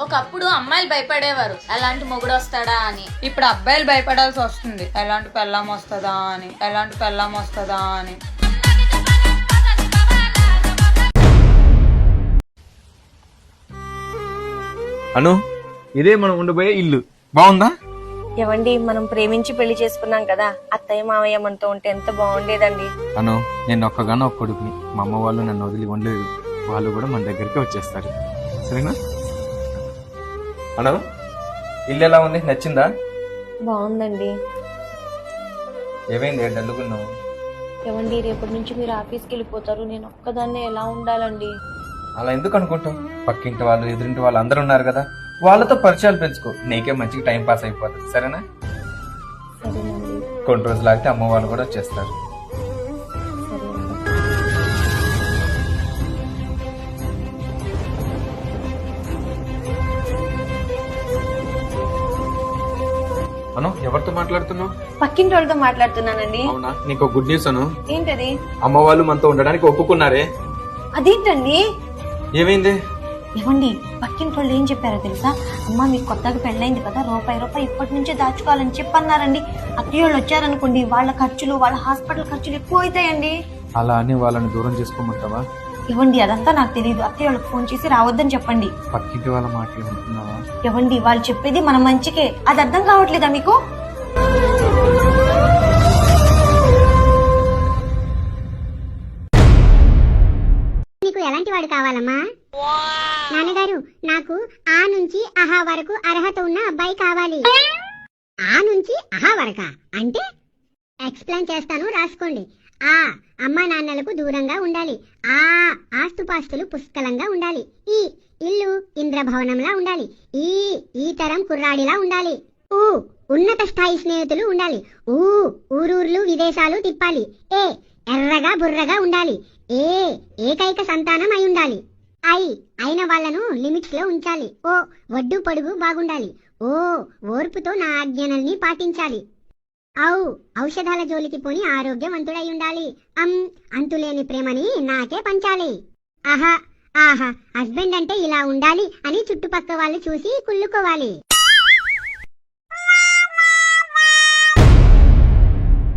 ఒకప్పుడు అమ్మాయిలు భయపడేవారు ఎలాంటి మొగుడు వస్తాడా అని. ఇప్పుడు అబ్బాయిలు భయపడాల్సి వస్తుంది ఎలాంటి పెళ్ళాం వస్తుందా అని, ఎలాంటి పెళ్ళాం వస్తుందా అని. అను, ఇదే మనం ఉండబోయే ఇల్లు. బాగుందా? ఏవండి, మనం ప్రేమించి పెళ్లి చేసుకున్నాం కదా, అత్తయ్య మావయ్య మనతో ఉంటే ఎంత బాగుండేదండి. అను, నేను ఒక్కగానో ఒక్క కొడుకుని. మా అమ్మ వాళ్ళు నన్ను వదిలి ఉండలేదు. వాళ్ళు కూడా మన దగ్గరికి వచ్చేస్తారు. సరేనా? అను, ఇల్లు ఎలా ఉంది? నచ్చిందా? బాగుందండి. ఏమైంది డల్లుకున్నావు? ఏవండి, రేపటి నుంచి మీరు ఆఫీస్కి వెళ్ళిపోతారు, నేను ఒక్కదాన్నే ఎలా ఉండాలండి? అలా ఎందుకు అనుకుంటావు? పక్కింటి వాళ్ళు, ఎదురింటి వాళ్ళు అందరూ ఉన్నారు కదా, వాళ్ళతో పరిచయాలు పెంచుకో. నీకే మంచిగా టైం పాస్ అయిపోతుంది. సరేనా? సరేనండి. కొన్ని రోజులు ఆగితే అమ్మ వాళ్ళు కూడా వచ్చేస్తారు. సరే. అను, ఎవరితో మాట్లాడుతున్నావు? పక్కింటి వాళ్ళతో మాట్లాడుతున్నానండి. అవునా? నీకు గుడ్ న్యూస్ అను. ఏంటది? అమ్మ వాళ్ళు మనతో ఉండడానికి ఒప్పుకున్నారే. అదేంటండి? ఏమైంది? ఏవండి, పక్కింటి వాళ్ళు ఏం చెప్పారో తెలుసా? అమ్మ, మీకు కొత్తగా పెళ్ళైంది కదా, రూపాయి ఇప్పటి నుంచే దాచుకోవాలని చెప్పన్నారండి. అత్తయ్య వాళ్ళు వచ్చారనుకోండి, వాళ్ళ ఖర్చులు, వాళ్ళ హాస్పిటల్ ఖర్చులు ఎక్కువ అవుతాయండి. అలా అని వాళ్ళని దూరం చేసుకోమంటావా? ఇవ్వండి, అదంతా నాకు తెలియదు. అత్తయ్య వాళ్ళకి ఫోన్ చేసి రావద్దని చెప్పండి. పక్కింటి వాళ్ళ మాటలు వింటున్నావా? ఇవ్వండి, వాళ్ళు చెప్పేది మన మంచికే. అది అర్థం కావట్లేదా మీకు? నీకు ఎలాంటి వాడు కావాలమ్మా? నాన్నగారు, నాకు ఆ నుంచి అహా వరకు అర్హత ఉన్న అబ్బాయి కావాలి. ఆ నుంచి అహా వరకా అంటే ఎక్స్ప్లెయిన్ చేస్తాను, రాసుకోండి. ఆ, అమ్మా నాన్నలకు దూరంగా ఉండాలి. ఆ, ఆస్తుపాస్తులు పుష్కలంగా ఉండాలి. ఈ, ఇల్లు ఇంద్రభవనంలా ఉండాలి. ఈ తరం కుర్రాడిలా ఉండాలి. ఉన్నత స్థాయి స్నేహితులు ఉండాలి. ఊరూర్లు విదేశాలు తిప్పాలి. ఎర్రగా బుర్రగా ఉండాలి. ఏకైక సంతానం అయి ఉండాలి. అయిన వాళ్లను లిమిట్స్ లో ఉంచాలి. ఒడ్డు పొడుగు బాగుండాలి. ఓర్పుతో నా ఆజ్ఞనల్ని పాటించాలి. ఔషధాల జోలికి పోని ఆరోగ్యవంతుడై ఉండాలి. అంతులేని ప్రేమని నాకే పంచాలి. ఆహా, హస్బెండ్ అంటే ఇలా ఉండాలి అని చుట్టుపక్క వాళ్ళు చూసి కుళ్ళుకోవాలి.